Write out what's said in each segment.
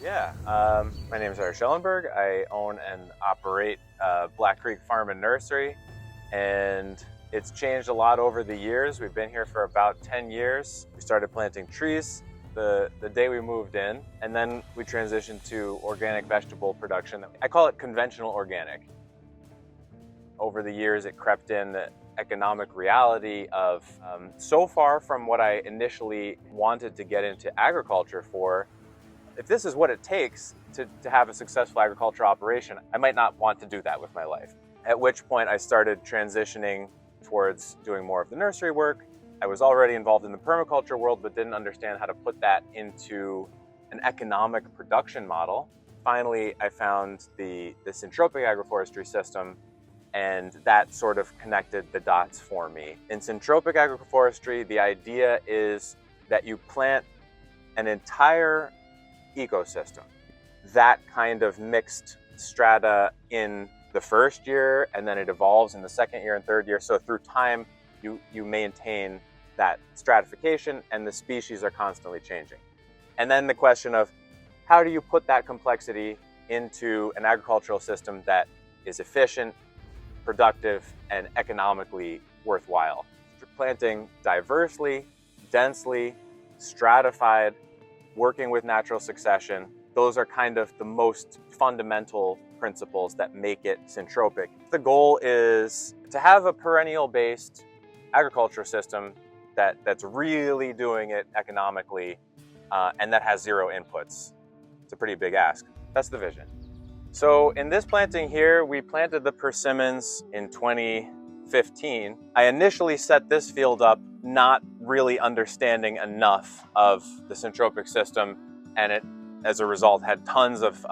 Yeah, my name is Eric Schellenberg. I own and operate Black Creek Farm and Nursery, and it's changed a lot over the years. We've been here for about 10 years. We started planting trees the day we moved in, and then we transitioned to organic vegetable production. I call it conventional organic. Over the years, it crept in the economic reality of so far from what I initially wanted to get into agriculture for. If this is what it takes to have a successful agricultural operation, I might not want to do that with my life. At which point I started transitioning towards doing more of the nursery work. I was already involved in the permaculture world, but didn't understand how to put that into an economic production model. Finally, I found the Syntropic Agroforestry system, and that sort of connected the dots for me. In Syntropic Agroforestry, the idea is that you plant an entire ecosystem, that kind of mixed strata in the first year, and then it evolves in the second year and third year. So through time, you maintain that stratification, and the species are constantly changing. And then the question of how do you put that complexity into an agricultural system that is efficient, productive, and economically worthwhile. Planting diversely, densely, stratified, working with natural succession, those are kind of the most fundamental principles that make it syntropic. The goal is to have a perennial-based agriculture system that's really doing it economically and that has zero inputs. It's a pretty big ask. That's the vision. So in this planting here, we planted the persimmons in 2015. I initially set this field up not really understanding enough of the syntropic system, and it, as a result, had tons of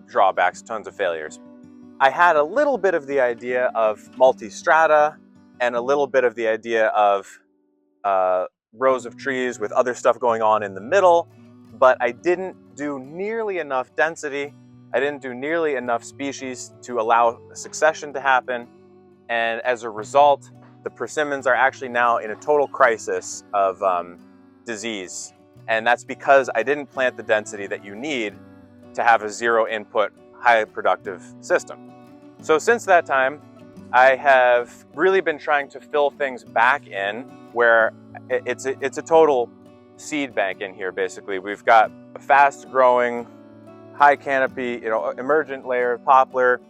drawbacks, tons of failures. I had a little bit of the idea of multi-strata and a little bit of the idea of rows of trees with other stuff going on in the middle, but I didn't do nearly enough density. I didn't do nearly enough species to allow succession to happen, and as a result, the persimmons are actually now in a total crisis of disease. And that's because I didn't plant the density that you need to have a zero input, highly productive system. So since that time, I have really been trying to fill things back in where it's a total seed bank in here, basically. We've got a fast growing, high canopy, emergent layer, poplar,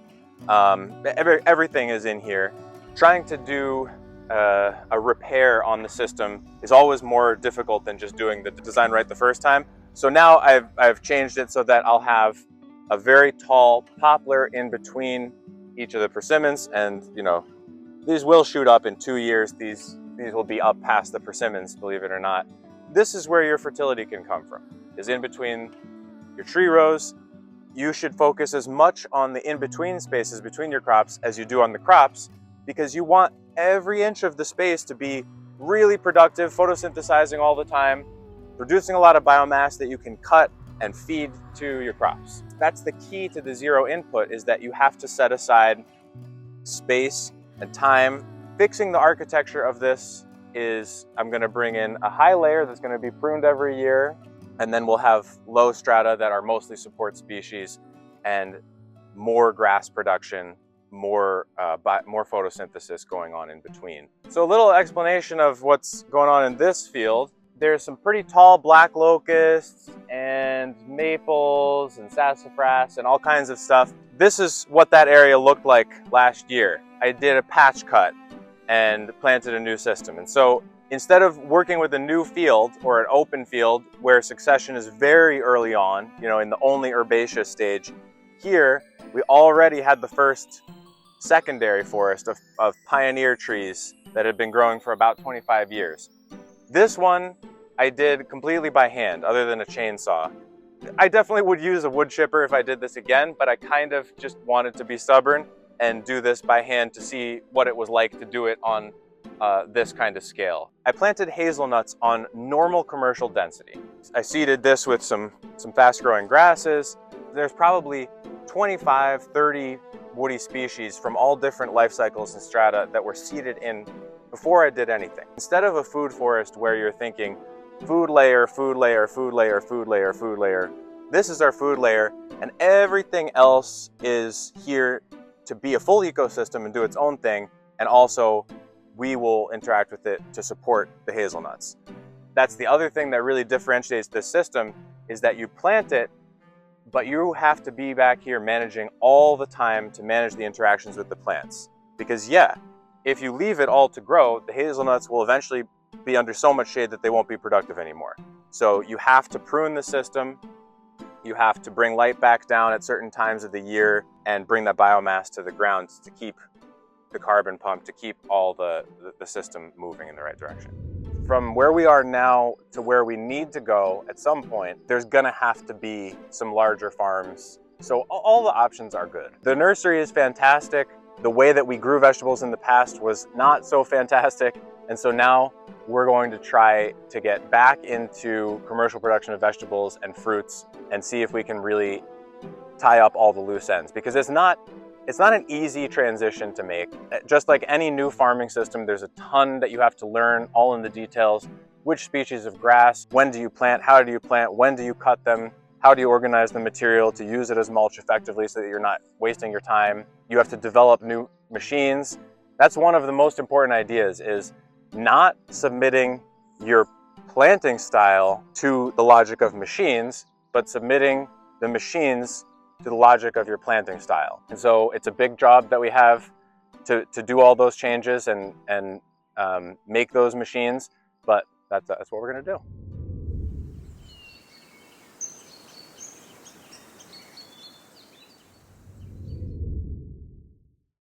everything is in here. Trying to do a repair on the system is always more difficult than just doing the design right the first time. So now I've changed it so that I'll have a very tall poplar in between each of the persimmons, and these will shoot up in 2 years. These will be up past the persimmons, believe it or not. This is where your fertility can come from, is in between your tree rows. You should focus as much on the in-between spaces between your crops as you do on the crops, because you want every inch of the space to be really productive, photosynthesizing all the time, producing a lot of biomass that you can cut and feed to your crops. That's the key to the zero input, is that you have to set aside space and time. Fixing the architecture of this is I'm going to bring in a high layer that's going to be pruned every year, and then we'll have low strata that are mostly support species and more grass production, more photosynthesis going on in between. So a little explanation of what's going on in this field. There's some pretty tall black locusts and maples and sassafras and all kinds of stuff. This is what that area looked like last year. I did a patch cut and planted a new system. And so instead of working with a new field or an open field where succession is very early on, in the only herbaceous stage, here we already had the first secondary forest of pioneer trees that had been growing for about 25 years. This one I did completely by hand, other than a chainsaw. I definitely would use a wood chipper if I did this again, but I kind of just wanted to be stubborn and do this by hand to see what it was like to do it on this kind of scale. I planted hazelnuts on normal commercial density. I seeded this with some fast-growing grasses. There's probably 25, 30 woody species from all different life cycles and strata that were seeded in before I did anything. Instead of a food forest where you're thinking food layer, food layer, food layer, food layer, food layer, This is our food layer, and everything else is here to be a full ecosystem and do its own thing, and also we will interact with it to support the hazelnuts. That's the other thing that really differentiates this system, is that you plant it, but you have to be back here managing all the time to manage the interactions with the plants. Because yeah, if you leave it all to grow, the hazelnuts will eventually be under so much shade that they won't be productive anymore. So you have to prune the system, you have to bring light back down at certain times of the year and bring that biomass to the ground to keep the carbon pump, to keep all the system moving in the right direction. From where we are now to where we need to go at some point, there's gonna have to be some larger farms. So all the options are good. The nursery is fantastic. The way that we grew vegetables in the past was not so fantastic. And so now we're going to try to get back into commercial production of vegetables and fruits and see if we can really tie up all the loose ends, because it's not an easy transition to make. Just like any new farming system, there's a ton that you have to learn, all in the details. Which species of grass, when do you plant, how do you plant, when do you cut them, how do you organize the material to use it as mulch effectively so that you're not wasting your time. You have to develop new machines. That's one of the most important ideas, is not submitting your planting style to the logic of machines, but submitting the machines to the logic of your planting style. And so it's a big job that we have to do all those changes and make those machines, but that's what we're gonna do.